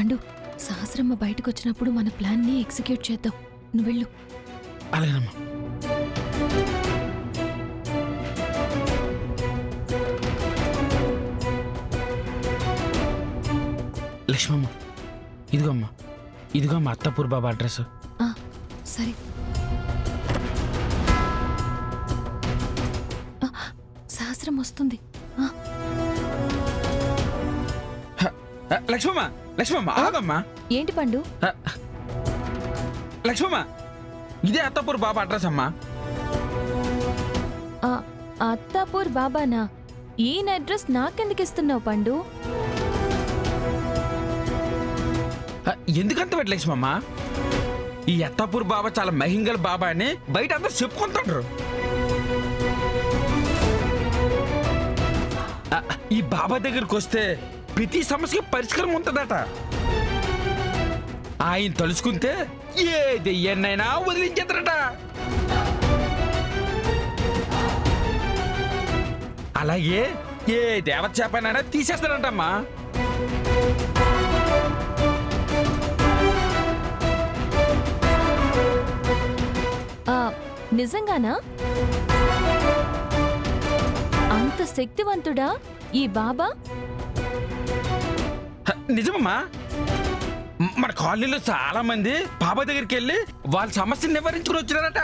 పండు, సహస్రమ్మ బయటకొచ్చినప్పుడు మన ప్లాన్ని ఎగ్జిక్యూట్ చేద్దాం. నువ్వు వెళ్ళు. అలాగేనమ్మా. లక్ష్మమ్మ, ఇదిగోమ్మా, ఇదిగో మా అత్తాపూర్ బాబా అడ్రస్. సరే. సహస్రం వస్తుంది. లక్ష్మమ్మ, లక్ష్మమ్మ ఆగమ్మా. ఏంటి పండు? లక్ష్మమ్మ, ఇదే అత్తాపూర్ బాబా అడ్రస్ అమ్మా. అత్తాపూర్ బాబానా? ఈయన అడ్రస్ నాకెందుకు ఇస్తున్నావు పండు? ఎందుకంత పెట్టి లక్ష్మమ్మ, ఈ అత్తాపూర్ బాబా చాలా మహింగల్ బాబా అని బయట అందరు చెప్పుకుంటారు. ఈ బాబా దగ్గరికి వస్తే ప్రతి సమస్యకి పరిష్కారం ఉంటుందట. ఆయన తలుచుకుంటే ఏ దెయ్యాన్నైనా వదిలించేద్దరట. అలాగే ఏ దేవత చేపనైనా తీసేస్తాడంటమ్మా. నిజంగానా? అంత శక్తివంతుడా ఈ బాబా? నిజమమ్మా. మన కాలనీలో చాలా మంది బాబా దగ్గరికి వెళ్ళి వాళ్ళ సమస్యను నివారించుకుని వచ్చినారట.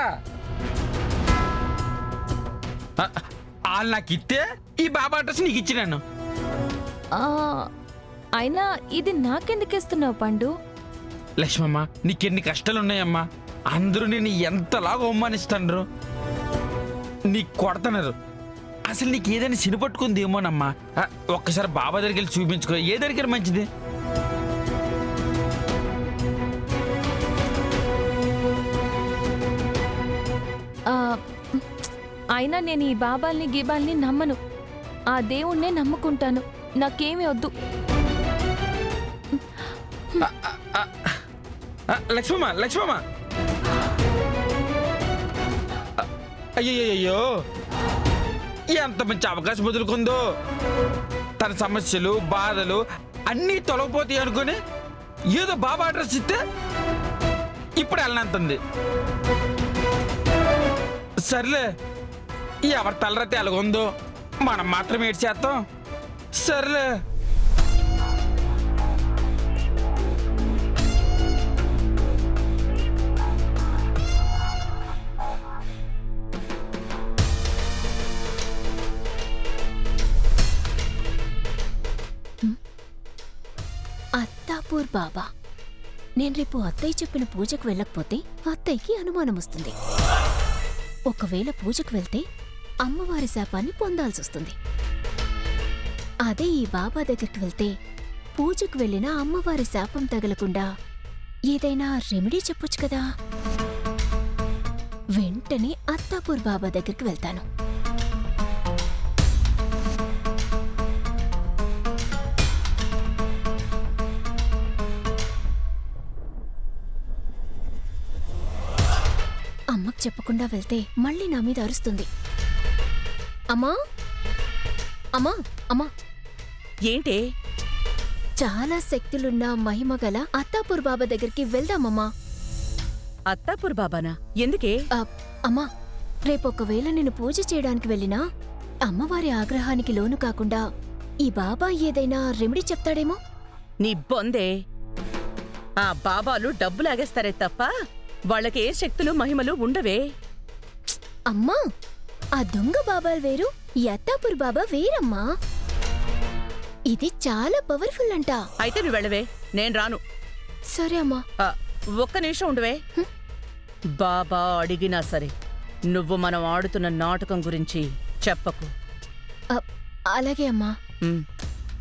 వాళ్ళు నాకు ఇస్తే ఈ బాబా అడ్రస్ నీకు ఇచ్చినాను. అయినా ఇది నాకెందుకు ఇస్తున్నావు పండు? లక్ష్మమ్మ, నీకెన్ని కష్టాలున్నాయమ్మా. అందరూ నేను ఎంతలాగా అవమానిస్తాండ్రు, నీకు కొడతన్నారు. అసలు నీకు ఏదైనా సినిపట్టుకుంది ఏమోనమ్మా. ఒక్కసారి బాబా దగ్గరికి వెళ్ళి చూపించుకో, ఏ దగ్గర మంచిది. అయినా నేను ఈ బాబాల్ని గీబాల్ని నమ్మను. ఆ దేవుణ్ణే నమ్ముకుంటాను. నాకేమీ వద్దు. లక్ష్మమ్మ, లక్ష్మమ్మ, అయ్యో, ఎంత మంచి అవకాశం వదులుకుందో. తన సమస్యలు బాధలు అన్నీ తొలగిపోతాయి అనుకుని ఏదో బాబా అడ్రస్ ఇస్తే ఇప్పుడు వెళ్ళనంటుంది. సర్లే, ఎవరి తలరాతి ఎలాగుందో మనం మాత్రం ఏడ్చేస్తాం. సర్లే. అత్తాపూర్ బాబా. నేను రేపు అత్తయ్య చెప్పిన పూజకు వెళ్ళకపోతే అత్తయ్యకి అనుమానం వస్తుంది. ఒకవేళ పూజకు వెళ్తే అమ్మవారి శాపాన్ని పొందాల్సొస్తుంది. అదే ఈ బాబా దగ్గరికి వెళ్తే పూజకు వెళ్ళిన అమ్మవారి శాపం తగలకుండా ఏదైనా రెమెడీ చెప్పొచ్చు కదా. వెంటనే అత్తాపూర్ బాబా దగ్గరికి వెళ్తాను. అమ్మకు చెప్పకుండా వెళ్తే మళ్ళీ నా మీద అరుస్తుంది. అమ్మా, అమ్మా, అమ్మా. ఏంటే? చాలా శక్తులున్న మహిమగల అత్తాపూర్ బాబా దగ్గరికి వెళ్దామమ్మా. అత్తాపూర్ బాబానా? ఎందుకే? అమ్మా, రేపొకవేళ నేను పూజ చేయడానికి వెళ్ళినా అమ్మవారి ఆగ్రహానికి లోను కాకుండా ఈ బాబా ఏదైనా రెమెడీ చెప్తాడేమో. నీ బొందే. ఆ బాబాలు డబ్బు లాగేస్తారే తప్ప వాళ్ళకి ఏ శక్తులు మహిమలు ఉండవే. అమ్మా, ఆ దొంగ బాబాలు వేరు, ఈ అత్తాపూర్ బాబా వేరమ్మా. ఇది చాలా పవర్ఫుల్ అంట. అయితే నువ్వు వెళ్ళవే, నేను రాను. సరే అమ్మా. ఒక్క నిమిషం ఉండవే. బాబా అడిగినా సరే నువ్వు మనం ఆడుతున్న నాటకం గురించి చెప్పకు. అలాగే అమ్మా.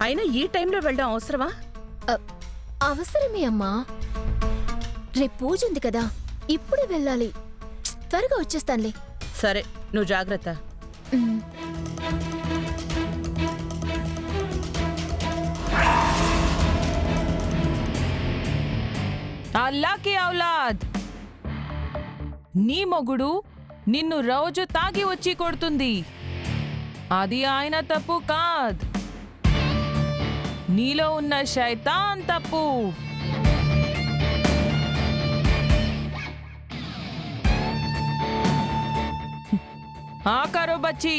అయినా ఈ టైంలో వెళ్ళడం అవసరమా? అవసరమే అమ్మా. రేపు పూజ ఉంది కదా, ఇప్పుడే వెళ్ళాలి. త్వరగా వచ్చేస్తానులే. సరే, నువ్వు జాగ్రత్త. అల్లాకి ఔలాద్, నీ మొగుడు నిన్ను రోజు తాగి వచ్చి కొడుతుంది. అది ఆయన తప్పు కాదు, నీలో ఉన్న శైతాన్ తప్పు. हाँ करो बच्ची।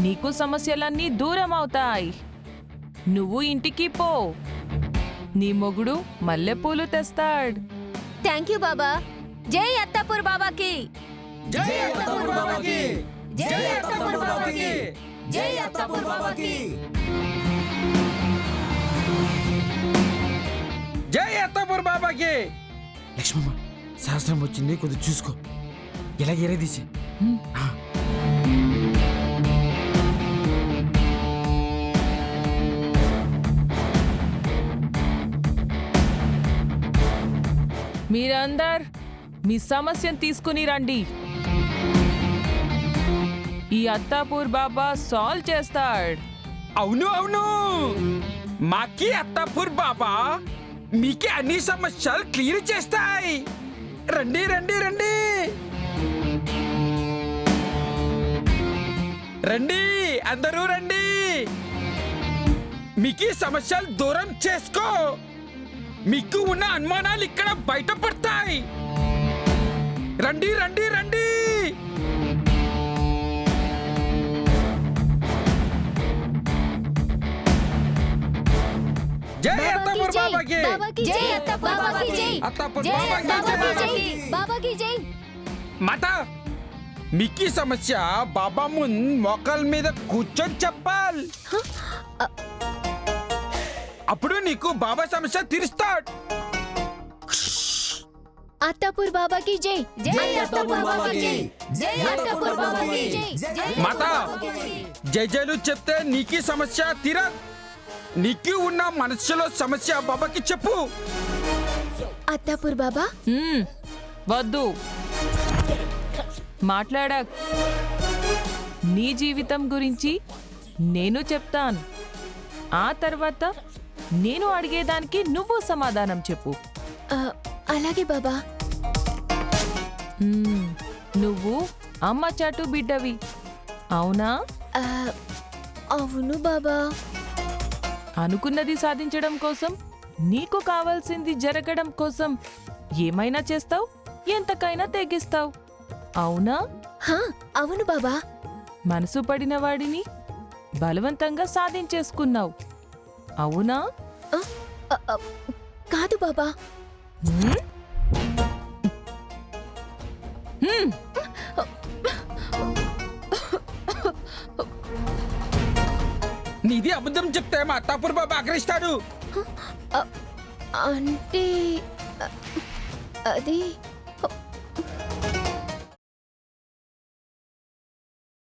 నీకు సమస్యలన్నీ దూరం అవుతాయి. నువ్వు ఇంటికి పో. నీ మొగుడు మల్లెపూలు తెస్తాడు. థ్యాంక్ యూ బాబా. జై అత్తాపూర్ బాబాకి. జై అత్తాపూర్ బాబాకి. జై అత్తాపూర్ బాబాకి. జై అత్తాపూర్ బాబాకి. జై అత్తాపూర్ బాబాకి. లక్ష్మమ్మ శాస్త్రం వచ్చింది, కొద్దిగా చూసుకో. ఇలా ఎరదీసి మీరందర్ మీ సమస్యను తీసుకుని రండి. ఈ అత్తాపూర్ బాబా సాల్వ్ చేస్తాడు. అవును అవును, మాకి అత్తాపూర్ బాబా మీకే అన్ని సమస్యలు క్లియర్ చేస్తాయి. రండి రండి రండి రండి, అందరూ రండి. మీకు సమస్యలు దూరం చేసుకో. మీకు ఉన్న అనుమానాలు ఇక్కడ బయటపడతాయి. రండి రండి రండి. జై అత్తాపూర్ బాబాకి. జై అత్తాపూర్ బాబాకి. జై అత్తాపూర్ జై బాబాకి. అత్తాపూర్ బాబాకి. బాబాకి జై. మాతా, మీకు సమస్య బాబా ముందు మోకాల మీద కూర్చొని చెప్పాలి. అప్పుడు నీకు బాబా సమస్య తీరుస్తాడు. అత్తాపూర్ బాబాకి జై. జై అత్తాపూర్ బాబాకి. జై అత్తాపూర్ బాబాకి. జై. మాతా, జై జైలు చెప్తే నీకు సమస్య తీరదు. నీకు ఉన్న మనసులో సమస్య బాబాకి చెప్పు. అత్తాపూర్ బాబా. వద్దు మాట్లాడక్. నీ జీవితం గురించి నేను చెప్తాను. ఆ తర్వాత నేను అడిగేదానికి నువ్వు సమాధానం చెప్పు. అలాగే బాబా. నువ్వు అమ్మ చాటు బిడ్డవి, అవునా? అవును బాబా. అనుకున్నది సాధించడం కోసం, నీకు కావాల్సింది జరగడం కోసం ఏమైనా చేస్తావు, ఎంతకైనా తెగిస్తావు, అవునా? అవును బాబా. మనసు పడిన వాడిని బలవంతంగా సాధించేసుకున్నావు, అవునా? కాదు బాబా. నీది అబద్ధం చెప్తే మా అత్తాపూర్ బాబా ఆగ్రహిస్తాడు. అంటే అది